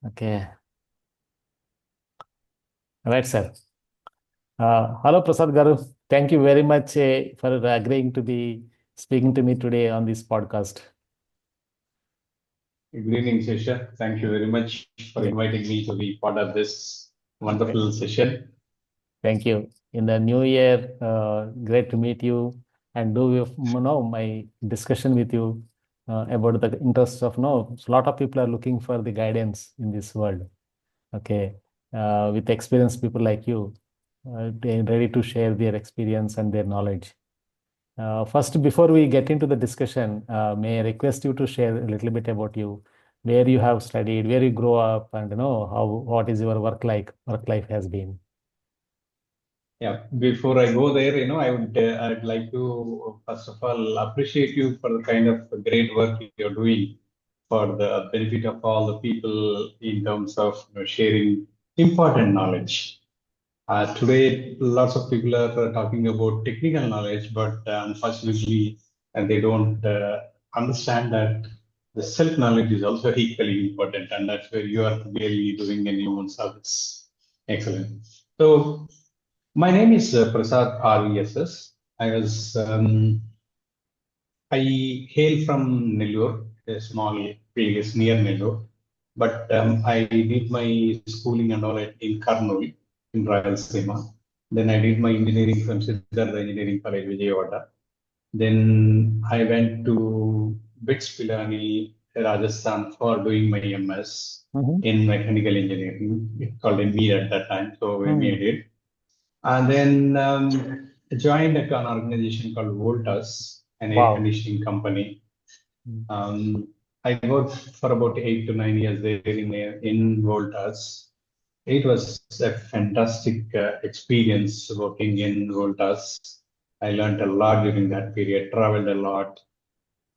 Okay. Right, sir. Hello, Prasad Garu. Thank you very much for agreeing to be speaking to me today on this podcast. Good evening, Sesha. Thank you very much for Yeah. inviting me to be part of this Th- wonderful session. Thank you. In the new year, great to meet you and do my discussion with you about the interests of no. A lot of people are looking for the guidance in this world. Okay, with experienced people like you, they're ready to share their experience and their knowledge. First, before we get into the discussion, may I request you to share a little bit about you, where you have studied, where you grow up, and how what is your work life has been. Yeah, before I go there, I'd like to first of all appreciate you for the kind of great work you're doing for the benefit of all the people in terms of sharing important knowledge. Today, lots of people are talking about technical knowledge, but unfortunately, they don't understand that the self knowledge is also equally important, and that's where you are really doing a new service. Excellent. So, my name is Prasad Revss. I was I hail from Nellore, a small place near Nellore, but I did my schooling and all in Karnool in Rayalaseema. Then I did my engineering from Siddhartha Engineering College, Vijayawada. Then I went to BITS Pilani, Rajasthan for doing my MS Mhm. in mechanical engineering. It called ME at that time, so ME I Mm. did. And then joined an organization called Voltas, an air Wow. conditioning company. Mm. Um, I worked for about 8 to 9 years there in Voltas. It was a fantastic experience working in Voltas. I learned a lot during that period, traveled a lot,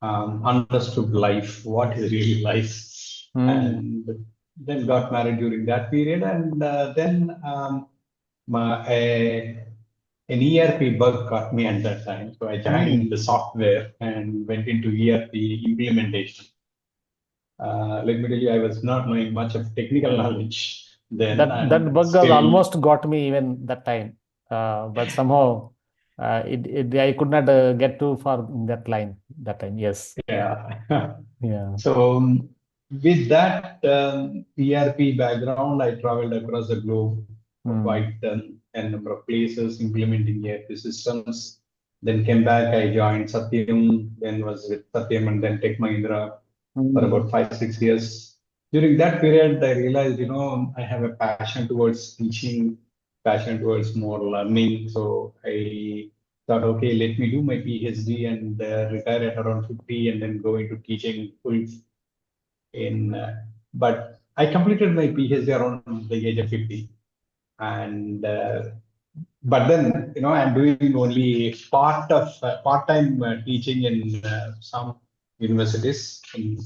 understood life, what is really life, Mm. and then got married during that period. And then an ERP bug caught me at that time. So I joined Mm. the software and went into ERP implementation. Let me tell you, I was not knowing much of technical knowledge then, That and bug has still, almost got me even that time, but somehow I could not get too far in that line that time. Yes. yeah. Yeah. So with that ERP background, I traveled across the globe, Mm. quite a number of places implementing ERP systems. Then came back, I joined Satyam, then was with Satyam and then Tech Mahindra for Mm. about 5, 6 years. During that period, I realized, I have a passion towards teaching, passion towards more learning. So I thought, okay, let me do my PhD and retire at around 50 and then go into teaching full in. But I completed my PhD around the age of 50. And but then, I'm doing only part-time teaching in some universities in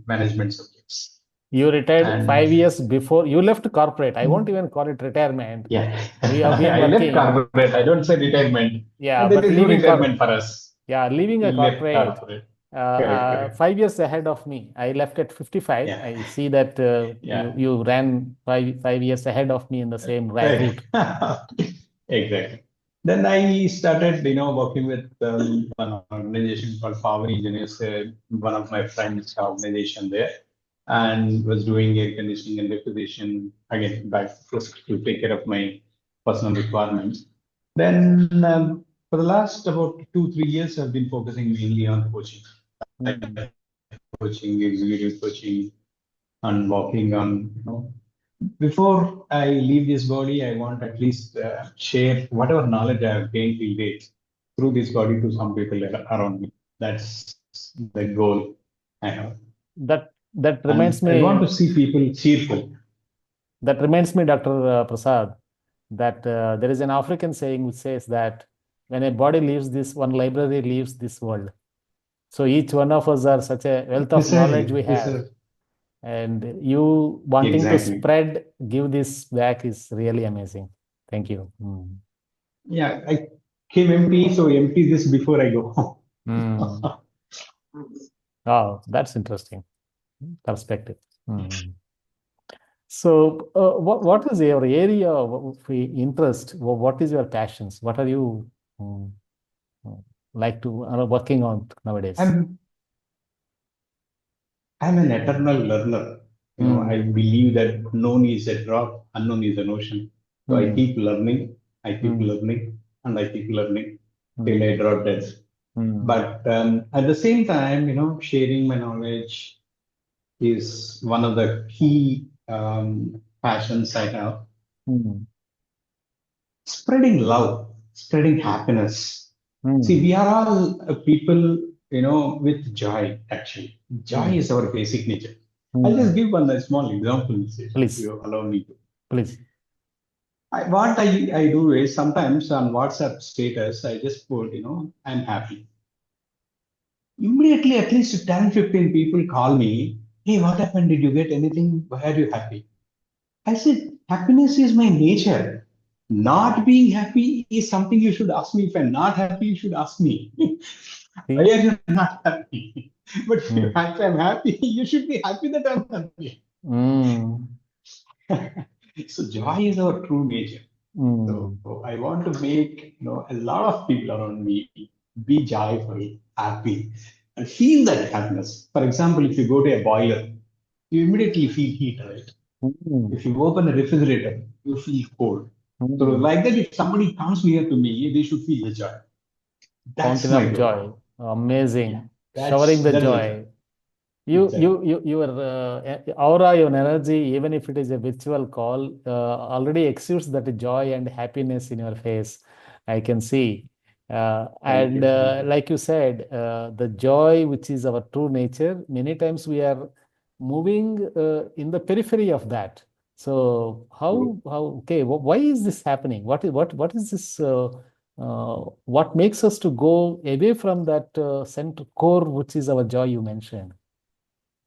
management subjects. You retired And 5 years before you left corporate. I won't even call it retirement. yeah, We have been I left working. corporate. I don't say retirement. Yeah, There but is no leaving retirement for us. leaving a Left corporate corporate. Correct, correct. 5 years ahead of me. I left at 55. Yeah, I see that yeah. you ran five years ahead of me in the same route. Correct. Exactly. Then I started, working with one organization called Power Engineers, one of my friends' organization there, and was doing air conditioning and refrigeration again back first to take care of my personal requirements. Then for the last about 2, 3 years, I've been focusing mainly on coaching, Mm. coaching, executive coaching, and working on, before I leave this body, I want at least share whatever knowledge I have gained till date through this body to some people around me. That's the goal I have. That reminds And I want to me see people cheerful. Dr. Prasad, that there is an African saying which says that when a body leaves this, one library leaves this world. So each one of us are such a wealth of knowledge Precisely, we have. precisely. And you wanting to Exactly. spread, give this back is really amazing. Thank you. Mm. Yeah, I came empty, so empty this before I go. Mm. Oh, that's interesting perspective. Mm. So, what is your area of interest? What is your passions? What are you um, uh, like to working on nowadays? I'm I'm an eternal learner. I Mm, believe that known is a drop, unknown is an ocean. So mm, I keep mm, learning, and I keep learning till I mm, drop dead. mm, But at the same time, sharing my knowledge is one of the key passions I have. mm, Spreading love, spreading happiness. See, mm, we are all people, with joy, actually. Joy mm, is our basic nature. I'll just mm. give one small example, Sesha, if Please, you allow me to. please. What I do is sometimes on WhatsApp status, I just put, I'm happy. Immediately, at least 10, 15 people call me, hey, what happened? Did you get anything? Why are you happy? I said, happiness is my nature. Not being happy is something you should ask me. If I'm not happy, you should ask me. Why See? are you not happy? But if Mm, I'm happy, you should be happy that I'm happy. mm, So joy is our true nature. So mm, I want to make a lot of people around me be joyful, happy, and feel that happiness. For example, if you go to a boiler, you immediately feel heat, right? mm, If you open a refrigerator, you feel cold. So mm. like that, if somebody comes near to me, they should feel the joy. That's Fountain my of goal. joy. Yeah, Amazing. Showering that's the that is the joy. joy. Exactly. Your aura, your energy, even if it is a virtual call, already exudes that joy and happiness in your face. I can see. Thank And you. Thank you. like you said, the joy, which is our true nature, many times we are moving in the periphery of that. So True. okay, why is this happening? What is this? What makes us to go away from that center core, which is our joy you mentioned?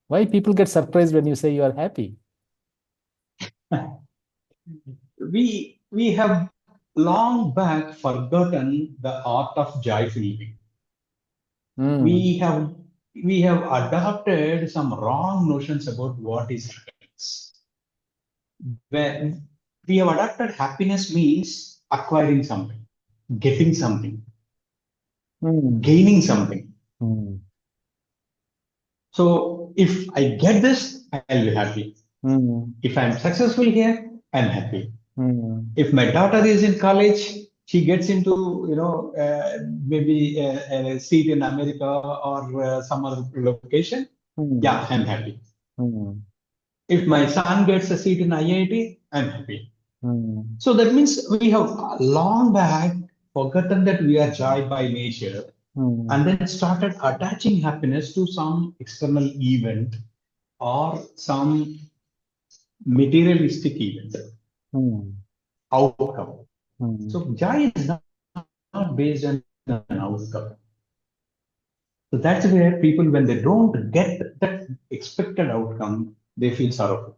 Why people get surprised when you say you are happy? We have long back forgotten the art of joyful living. Mm, We have we have adopted some wrong notions about what is happiness. When we have adopted happiness means acquiring something, getting something, mm, gaining something. mm, So if I get this, I'll be happy. mm, If I'm successful here, I'm happy. mm, If my daughter is in college, she gets into maybe a seat in America or some other location. Yeah, mm, I'm happy. mm, If my son gets a seat in IIT, I'm happy. mm, So that means we have long back forgotten that we are joy by nature mm, and then started attaching happiness to some external event or some materialistic event mm, outcome. mm. So joy is not based on an outcome. So that's where people, when they don't get that expected outcome, they feel sorrowful.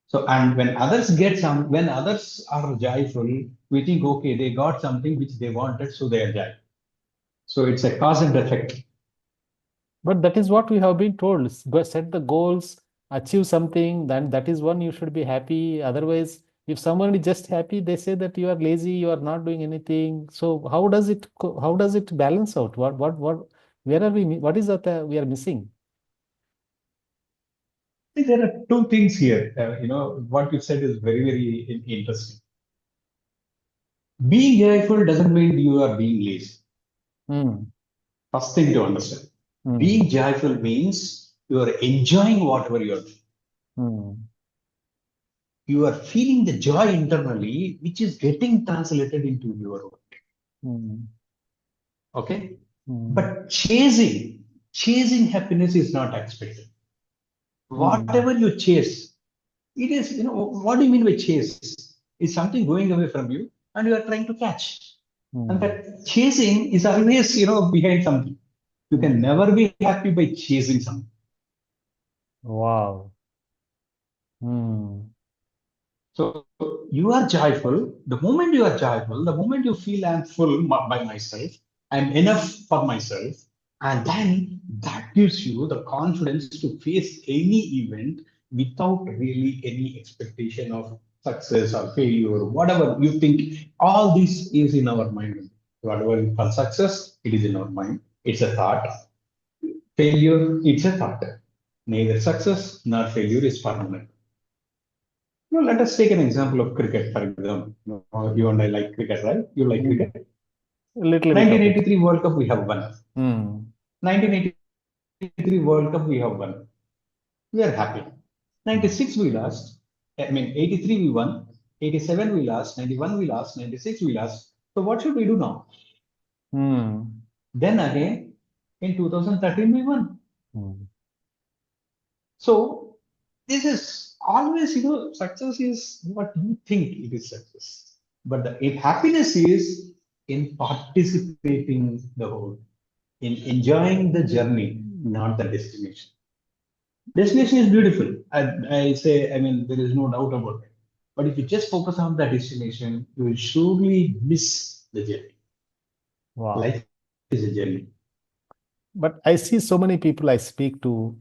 So, and when others are joyful, we think, okay, they got something which they wanted, so they are joy. So it's a cause and effect. But that is what we have been told. Go set the goals, achieve something, then that is when you should be happy. Otherwise, if someone is just happy, they say that you are lazy, you are not doing anything. So how does it balance out? Where are what is that we are missing? See, there are two things here. What you said is very, very interesting. Being joyful doesn't mean you are being lazy. Mm, First thing to understand. mm, Being joyful means you are enjoying whatever you are doing. mm, You are feeling the joy internally, which is getting translated into your work. mm, Okay. mm, But chasing happiness is not expected. mm, Whatever you chase, it is, what do you mean by chase? It's something going away from you and you are trying to catch. And mm, that chasing is always, behind something. You can mm. never be happy by chasing something. Wow. Mm, So you are joyful. The moment you are joyful, the moment you feel I'm full by myself, I'm enough for myself, and then that gives you the confidence to face any event without really any expectation of success or failure, whatever you think, all this is in our mind. Whatever for success, it is in our mind. It's a thought. Failure, it's a thought. Neither success nor failure is permanent. Let us take an example of cricket, for example. You and I like cricket, right? You like Mm. cricket. A little bit of it. 1983 World Cup we have won. Mm. 1983 World Cup we have won. We are happy. 96 we lost. I mean, 83 we won. 87 we lost. 91 we lost. 96 we lost. So what should we do now? Mm. Then again, in 2013 we won. Mm. So this is always, success is what you think it is success. But if happiness is in participating the whole, in enjoying the journey, not the destination. Destination is beautiful. I say, I mean, there is no doubt about it. But if you just focus on the destination, you will surely miss the journey. Wow. Life is a journey. But I see so many people I speak to,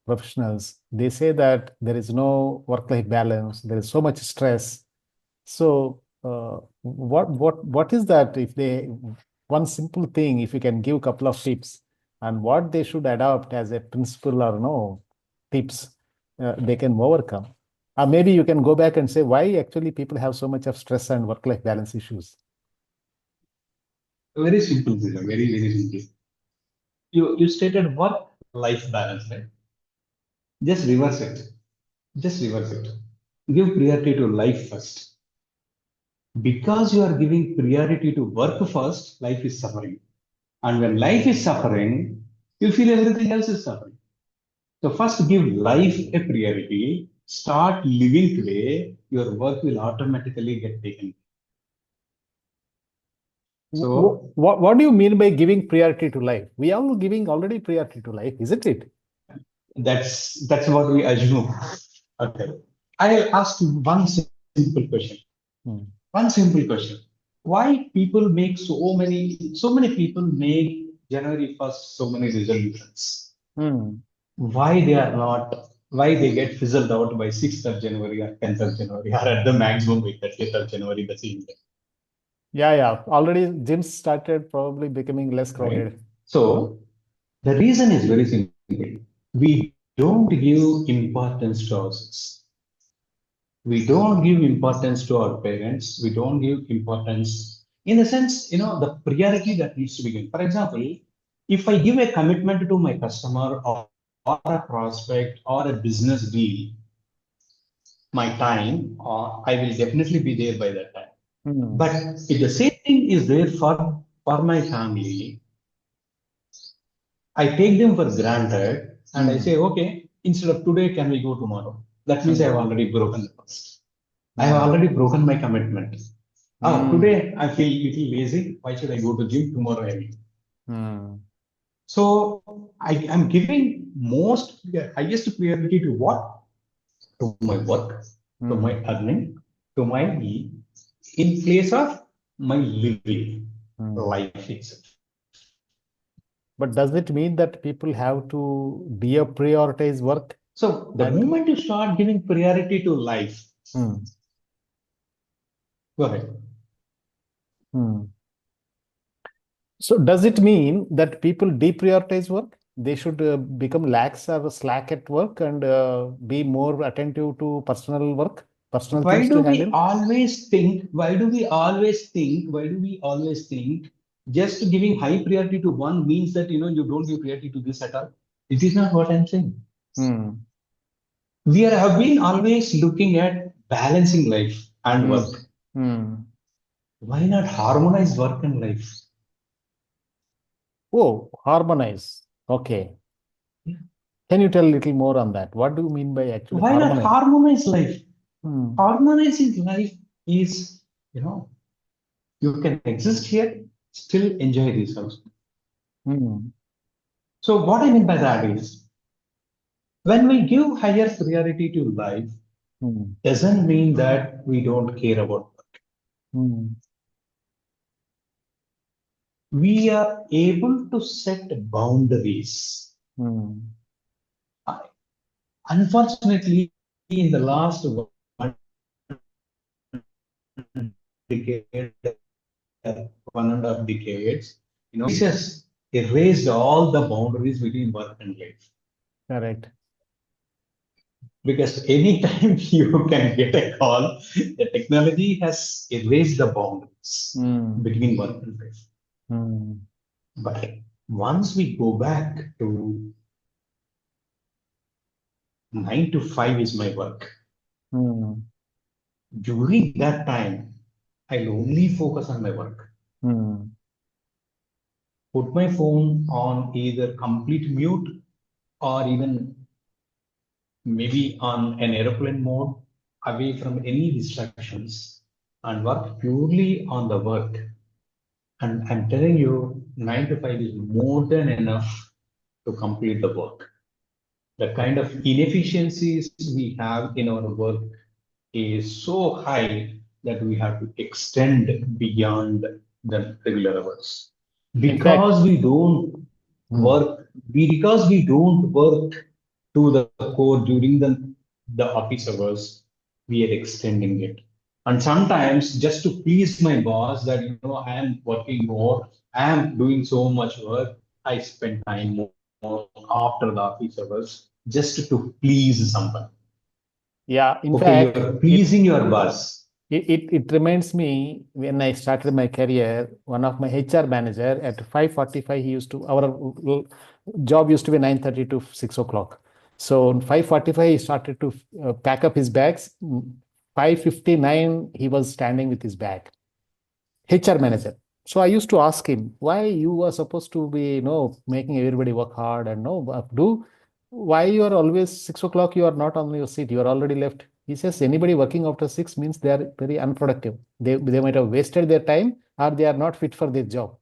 professionals, they say that there is no work-life balance, there is so much stress. So, what is that? If they one simple thing, if you can give a couple of tips, and what they should adopt as a principle or no tips, they can overcome. Or maybe you can go back and say why actually people have so much of stress and work-life balance issues. Very simple, Sesha, very, very simple. You stated work-life balance, right? Just reverse it. Just reverse it. Give priority to life first. Because you are giving priority to work first, life is suffering. And when life is suffering, you feel everything else is suffering. So first give life a priority. Start living today. Your work will automatically get taken. So What do you mean by giving priority to life? We are giving already priority to life, isn't it? that's what we assume. Okay. I'll ask you one simple question. Hmm. One simple question. Why people make so many people make January 1st so many resolutions? Hmm. Why they are not, why they get fizzled out by 6th of January or 10th of January or at the maximum by 30th of January the same day, Yeah, yeah. Already gyms started probably becoming less right? crowded. Hmm. So the reason is very simple. We don't give importance to ourselves. We don't give importance to our parents. We don't give importance in the sense, the priority that needs to be given. For example, if I give a commitment to my customer or a prospect or a business deal, my time, I will definitely be there by that time. Hmm. But if the same thing is there for my family, I take them for granted and I Hmm. say, okay, instead of today, can we go tomorrow? That means I have Hmm. already broken the trust. I have Hmm. already broken my commitment. Hmm. Today I feel little lazy. Why should I go to gym? Tomorrow I will. Hmm. So I am giving highest priority to what? To my work, to my Hmm. earning, to my in place of my living Hmm. life itself. But does it mean that people have to deprioritize work So the and moment you start giving priority to life, hmm. go ahead. Hmm. So does it mean that people deprioritize work? They should become lax or slack at work and be more attentive to personal work, personal Why things do to we handle? always think? Why do we always think? Just giving high priority to one means that you don't give priority to this at all. It is not what I'm saying. Hmm. Have been always looking at balancing life and Hmm. work. Hmm. Why not harmonize work and life? Oh, harmonize. Okay. Can you tell a little more on that? What do you mean by actually Why not harmonize? harmonize life? Hmm. Harmonizing life is, you can exist here, still enjoy this house. Hmm. So what I mean by that is, when we give higher priority to life, Hmm. doesn't mean that we don't care about work. Hmm. We are able to set boundaries. Hmm. Unfortunately, in the last 1 decade, 1.5 decades, this has erased all the boundaries between work and life. Correct. Because anytime you can get a call, the technology has erased the boundaries Mm. between work and life. Mm. But once we go back to 9 to 5 is my work, Mm. during that time, I'll only focus on my work. Mm. Put my phone on either complete mute or even maybe on an airplane mode, away from any distractions, and work purely on the work. And I'm telling you, 9 to 5 is more than enough to complete the work. The kind of inefficiencies we have in our work is so high that we have to extend beyond the regular hours. In fact, Because we don't mm. because we don't work to the core during the office hours, we are extending it. And sometimes just to please my boss that I am working more, I am doing so much work, I spend time more after the office hours just to please someone. Yeah, in Okay, you fact, are pleasing your boss. it reminds me when I started my career, one of my HR manager at 5:45, he used to, our job used to be 9:30 to 6 o'clock. So 5:45, he started to pack up his bags. 5:59, he was standing with his bag. HR manager. So I used to ask him, why you are supposed to be, making everybody work hard and do, why you are always 6 o'clock, you are not on your seat, you are already left. He says anybody working after six means they are very unproductive. They might have wasted their time or they are not fit for their job.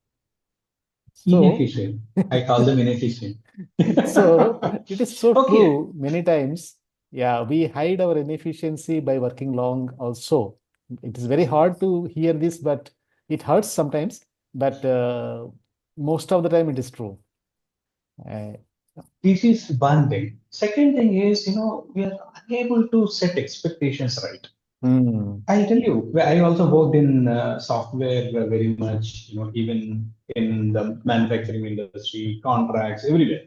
So Inefficient. I call them inefficient. so it is so Okay, true many times. Yeah, we hide our inefficiency by working long also. It is very hard to hear this, but it hurts sometimes. But most of the time, it is true. Uh, this is one thing. Second thing is, we are unable to set expectations right. mm, I'll tell you, I also worked in software very much, even in the manufacturing industry, contracts, everywhere.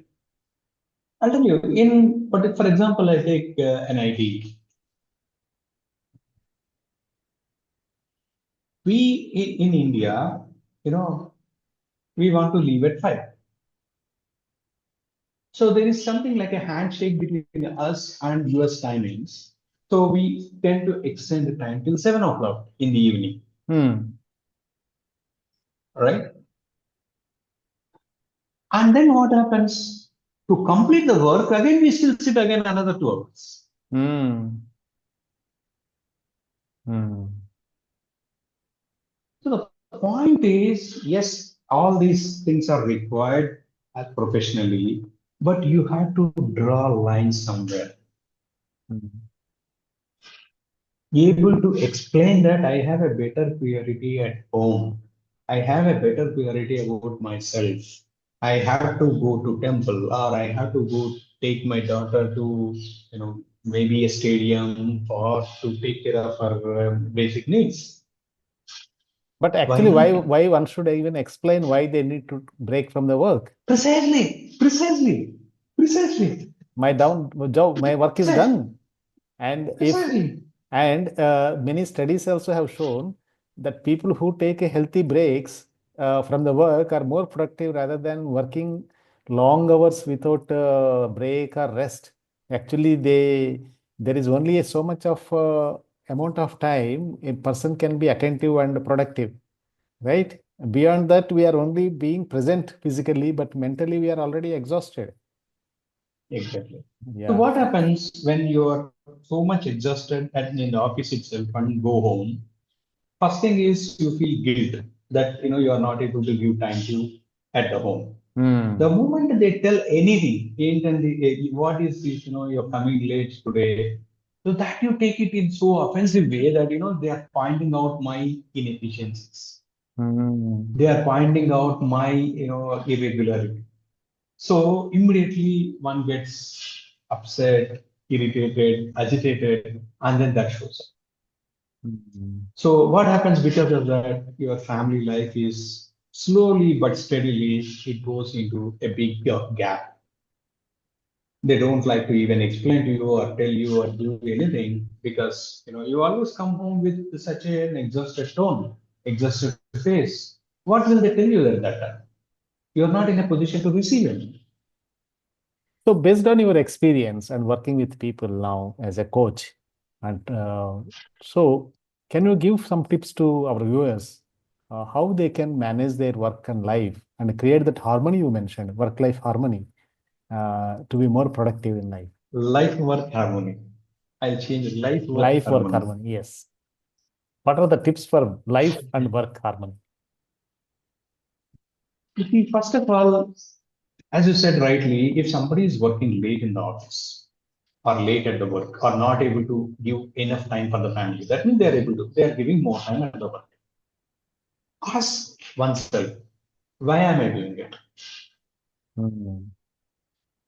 I'll tell you, but for example, I take an IT. We in India, you know, we want to leave at 5. So there is something like a handshake between us and US timings. So we tend to extend the time till 7 o'clock in the evening, mm, right? And then what happens? To complete the work, again we still sit again another 2 hours. mm, mm. So the point is, yes, all these things are required professionally, but you have to draw lines somewhere. Mm. Able to explain that I have a better priority at home. I have a better priority about myself. I have to go to temple or I have to go take my daughter to, maybe a stadium or to take care of her basic needs. But Why actually, why not? why one should even explain why they need to break from the work? Precisely, precisely, precisely, My work is precisely, done. And if precisely. and many studies also have shown that people who take a healthy breaks from the work are more productive rather than working long hours without break or rest. Actually, there is only so much of amount of time a person can be attentive and productive, right? Beyond that, we are only being present physically, but mentally we are already exhausted. Exactly. So Yeah. what happens when you are so much exhausted in the office itself and go home? First thing is you feel guilt that you are not able to give time to at the home. The Hmm. moment they tell anything, what is this, you're coming late today. So that you take it in so offensive way that they are pointing out my inefficiencies. Hmm. They are pointing out my irregularity. So immediately one gets upset. irritated, agitated, and then that shows up. Mm. So what happens because of that? Your family life is slowly but steadily, it goes into a big gap. They don't like to even explain to you or tell you or do anything because you always come home with such an exhausted tone, exhausted face. What will they tell you at that time? You're not in a position to receive it. So, based on your experience and working with people now as a coach, and so can you give some tips to our viewers how they can manage their work and life and create that harmony you mentioned, work-life harmony, to be more productive in life? Life work harmony. I'll change it. Life work Life work harmony. harmony, yes. What are the tips for life and work harmony? See, first of all, as you said rightly, if somebody is working late in the office or late at the work or not able to give enough time for the family, that means they are giving more time at the work. Ask oneself, why am I doing it? Mm.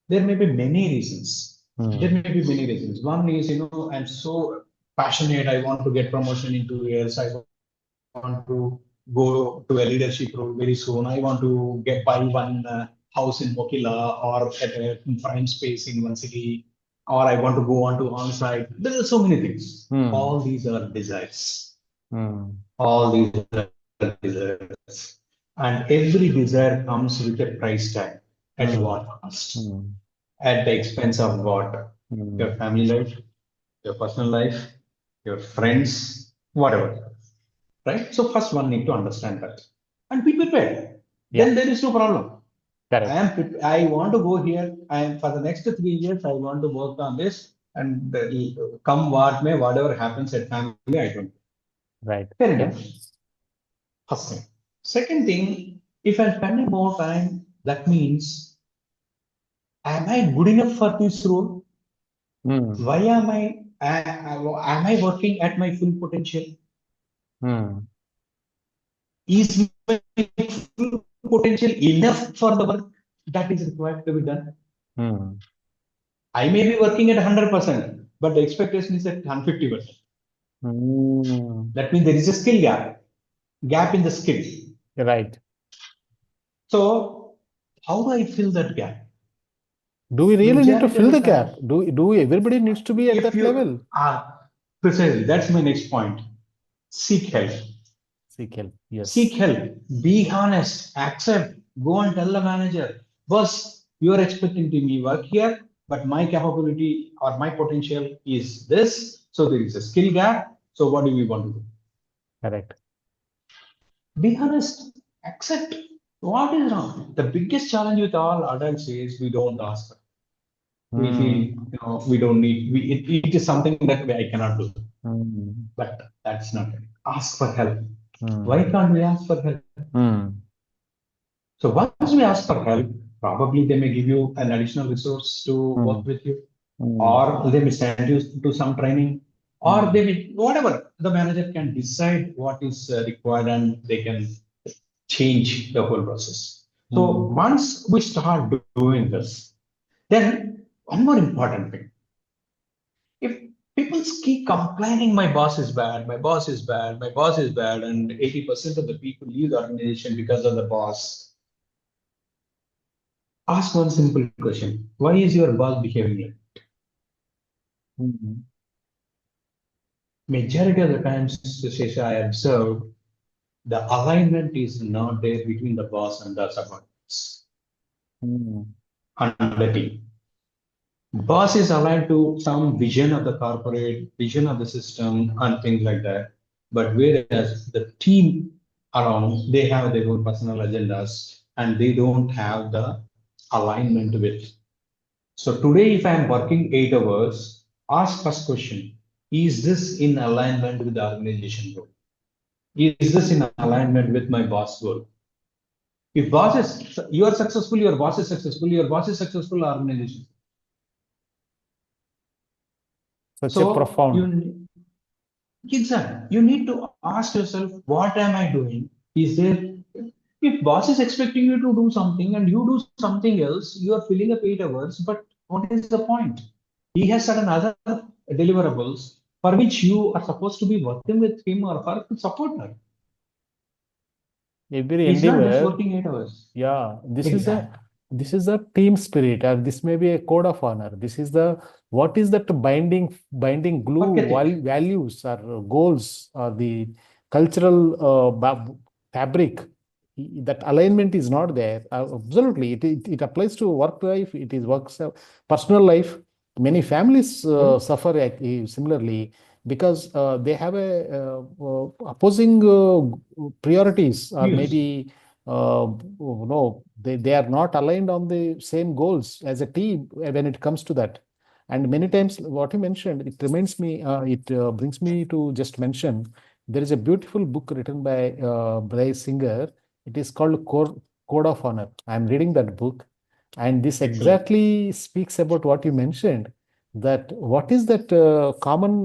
There may be many reasons. There Mm. may be many reasons. One is, I'm so passionate. I want to get promotion in 2 years. I want to go to a leadership role very soon. I want to get buy one house in Mokila or at a prime space in one city, or I want to go on to on-site. There are so many things. Mm. All these are desires. Mm. All these are desires. And every desire comes with a price tag. At Mm. what cost? Mm. At the expense of what? Your Mm. family life, your personal life, your friends, whatever. Right? So first one need to understand that and be prepared. Yeah, Then there is no problem. correct. I want to go here. I am for the next 3 years. I want to work on this and come what may, whatever happens at family, I don't. Right. Fair Yeah. enough. First thing. Second thing, if I'm spending more time, that means am I good enough for this role? Mm. Why am I working at my full potential? Mm. Is my full potential enough for the work that is required to be done? Mm. I may be working at 100%, but the expectation is at 150%. Mm. That means there is a skill gap in the skill. Right. So, how do I fill that gap? Do we really need to Majority of fill the the time, gap? Do everybody needs to be at if that you level? are precisely, that's my next point. Seek help. Seek help. Seek Yes. help. Be honest. Accept. Go and tell the manager, boss, you are expecting to me work here, but my capability or my potential is this. So there is a skill gap. So what do we want to do? Correct. Be honest. Accept. What is wrong? The biggest challenge with all adults is we don't ask. We feel, Mm. we don't need. It is something that I cannot do. Mm. But that's not it. Ask for help. Why Mm. can't we ask for help? Mm. So once we ask for help, probably they may give you an additional resource to work Mm. with you, Mm. or they may send you to some training, or Mm. they may, whatever. The manager can decide what is required and they can change the whole process. So Mm. once we start doing this, then one more important thing. If people keep complaining, my boss is bad, my boss is bad, my boss is bad, and 80% of the people leave the organization because of the boss, ask one simple question. Why is your boss behaving like? Mm. Majority of the times, Sesha, I observe the alignment is not there between the boss and the subordinates Mm. and the team. Boss is aligned to some vision of the corporate, vision of the system, and things like that. But whereas the team around, they have their own personal agendas and they don't have the alignment with. So today, if I'm working 8 hours, ask first question: is this in alignment with the organization goal? Is this in alignment with my boss goal? If boss is you are successful, your boss is successful, your boss is successful, organization. Such a So profound. exactly you need to ask yourself, what am I doing? Is there if boss is expecting you to do something and you do something else, you are filling up 8 hours, but what is the point? He has certain other deliverables for which you are supposed to be working with him or her to support her. Every He's not just endeavor, working 8 hours. yeah, Exactly. this is a team spirit, or this may be a code of honor. This is the what is that binding Work glue ethic. values or goals or the cultural fabric. That alignment is not there. Absolutely, it applies to work life. It is personal life. Many families Hmm? suffer similarly because they have a opposing priorities, or Views. maybe no, they are not aligned on the same goals as a team when it comes to that. And many times, what you mentioned, it reminds me, it brings me to just mention there is a beautiful book written by Bryce Singer. It is called Code of Honor. I'm reading that book, and this Excellent. exactly speaks about what you mentioned, that what is that common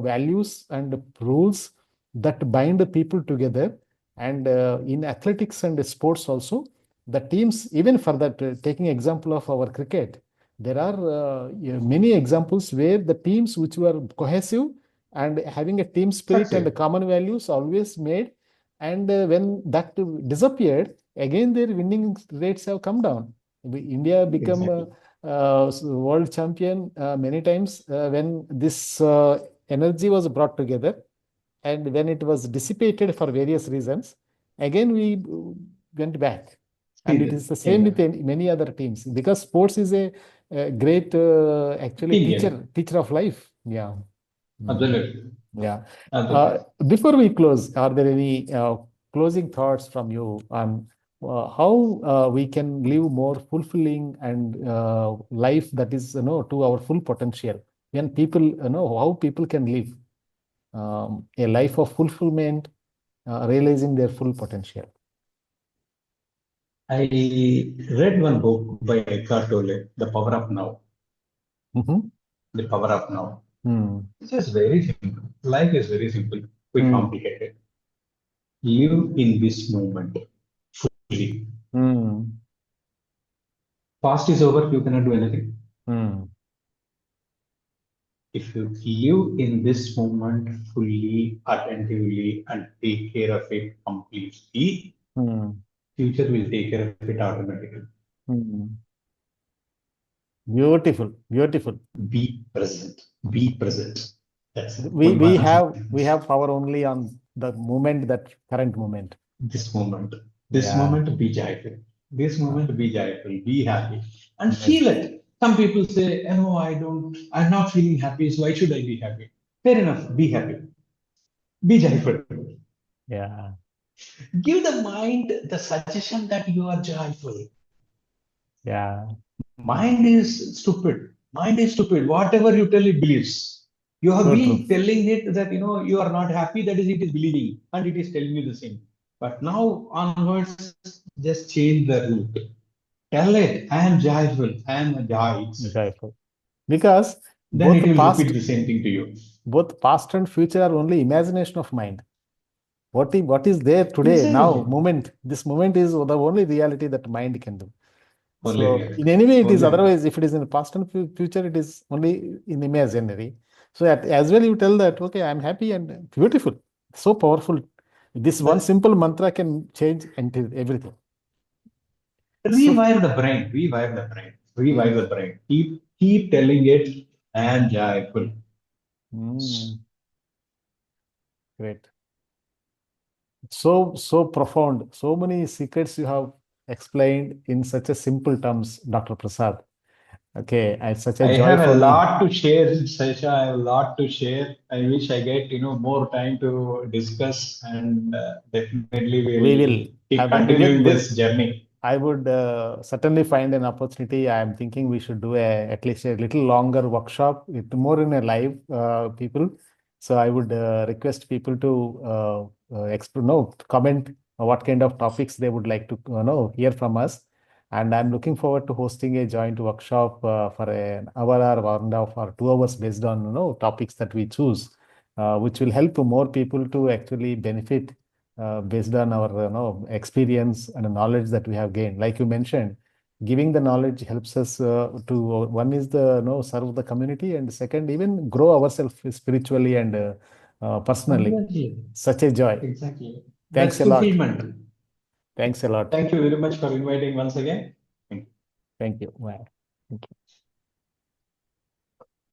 values and rules that bind the people together. And in athletics and sports also, the teams, even for that, taking example of our cricket, there are yeah, many examples where the teams which were cohesive and having a team spirit and Succeed. common values always made, and when that disappeared, again their winning rates have come down. India become Exactly. world champion many times when this energy was brought together, and when it was dissipated for various reasons, again we went back. See And it that. is the same with Exactly. many other teams, because sports is a great actually Team game. teacher of life. Yeah. Mm. Absolutely. Yeah. Absolutely. Before we close, are there any closing thoughts from you on how we can live more fulfilling and life that is, to our full potential? When people, how people can live a life of fulfillment, realizing their full potential. I read one book by Eckhart Tolle, The Power of Now. Mhm. The Power of Now. Mm. It's just very simple. Life is very simple. We Mm. complicate it. Live in this moment fully. Mm. Past is over, you cannot do anything. Mm. If you live in this moment fully, attentively, and take care of it completely, Mm. future will take care of it automatically. Mm. Beautiful, beautiful. Be present. Be present. That's it. we One we one have we sentence. have power only on the moment, that current moment. This moment. This Yeah. moment, be joyful. This Uh, moment, be joyful. Be happy. And yes. feel it. Some people say, oh, no, I don't, I'm not feeling happy, so why should I be happy? Fair enough. Be happy. Be joyful. Yeah. Give the mind the suggestion that you are joyful. Yeah. Mind is stupid. Mind is stupid. Whatever you tell, it believes. You have So true. been telling it that you are not happy. That is, it is believing, and it is telling you the same. But now onwards, just change the route. Tell it, I am joyful. I am a joy itself. Joyful. Because Then it both will past repeat the same thing to you. both past and future are only imagination of mind. What is there today, now, Exactly. moment? This moment is the only reality that mind can do. Only So in reality. any way, it is Only reality. otherwise. If it is in the past and future, it is only in imaginary. So as well, you tell that, okay, I'm happy and beautiful, so powerful. This one That simple mantra can change until everything. So, rewire the brain. Rewire the brain. Revive mm, the brain. Keep telling it, I am joyful. mm, great. So profound. So many secrets you have explained in such a simple terms, Dr. Prasad. Okay, it's such a I joy have a for me. lot to share, Sesha. I have a lot to share. I wish I get more time to discuss, and definitely We we'll will. keep With continuing this journey. I would certainly find an opportunity. I am thinking we should do at least a little longer workshop with more in a live people. So I would request people to no, comment what kind of topics they would like to hear from us. And I'm looking forward to hosting a joint workshop for an hour or 1.5 or 2 hours based on topics that we choose, which will help more people to actually benefit based on our experience and knowledge that we have gained. Like you mentioned, giving the knowledge helps us to one is the serve the community, and second even grow ourselves spiritually and personally. Definitely. Such a joy. Exactly. Thanks That's a lot. fulfillment. Thanks a lot. Thank you very much for inviting once again. Thank you. Bye. Thank you.